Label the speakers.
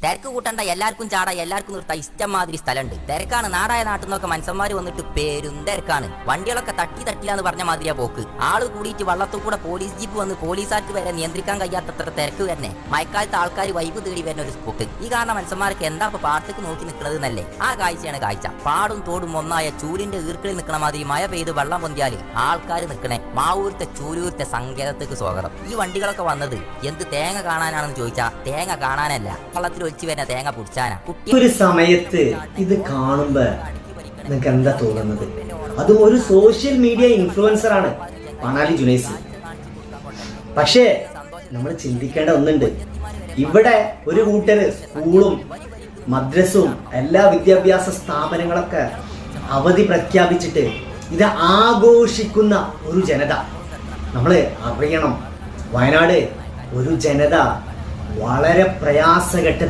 Speaker 1: തിരക്ക് കൂട്ടണ്ട, എല്ലാവർക്കും ചാടാ, എല്ലാവർക്കും നിർത്താം, ഇഷ്ടംമാതിരി സ്ഥലമുണ്ട്. തിരക്കാണ്, നാടായ നാട്ടിൽ നിന്നൊക്കെ മനുഷ്യന്മാർ വന്നിട്ട് പേരും തിരക്കാണ്. വണ്ടികളൊക്കെ തട്ടില്ല എന്ന് പറഞ്ഞ മാതിരിയാ പോക്ക്. ആള് കൂടിയിട്ട് വള്ളത്തിൽ കൂടെ പോലീസ് ജീപ്പ് വന്ന് പോലീസുകാർക്ക് വരെ നിയന്ത്രിക്കാൻ കഴിയാത്തത്ര തിരക്ക് തന്നെ. മഴക്കാലത്ത് ആൾക്കാർ വൈബ് തേടി വരുന്ന ഒരു സ്പോട്ട്. ഈ കാരണം മനുഷ്യന്മാർക്ക് എന്താ ഇപ്പൊ പാടത്തേക്ക് നോക്കി നിൽക്കുന്നത് എന്നല്ലേ. ആ കാഴ്ചയാണ് കാഴ്ച. പാടും തോടും ഒന്നായ ചൂരിന്റെ ഈർക്കിളിൽ നിൽക്കണ മാതിരി മഴ പെയ്ത് വെള്ളം പൊന്തിയാല് ആൾക്കാർ നിൽക്കണേ മാവൂരത്തെ ചൂരൂരത്തെ സങ്കേതത്തേക്ക് സ്വാഗതം. ഈ വണ്ടികളൊക്കെ വന്നത് എന്ത് തേങ്ങ കാണാനാണെന്ന് ചോദിച്ചാ തേങ്ങ കാണാനല്ല, വള്ളത്തിൽ ഒഴിച്ചു വരുന്ന തേങ്ങ പിടിച്ചാനാ.
Speaker 2: ഒരു സമയത്ത് ഇത് കാണുമ്പോ നിങ്ങൾക്ക് എന്താ തോന്നുന്നത്? അതും ഒരു സോഷ്യൽ മീഡിയ ഇൻഫ്ലുവൻസർ ആണ് പണാലി ജുനൈസ്. പക്ഷേ നമ്മൾ ചിന്തിക്കേണ്ട ഒന്നുണ്ട്. ഇവിടെ ഒരു കൂട്ടര് സ്കൂളും മദ്രസും എല്ലാ വിദ്യാഭ്യാസ സ്ഥാപനങ്ങളൊക്കെ അവധി പ്രഖ്യാപിച്ചിട്ട് ഇത് ആഘോഷിക്കുന്ന ഒരു ജനത നമ്മൾ അറിയണം. വയനാട് ഒരു ജനത വളരെ പ്രയാസഘട്ട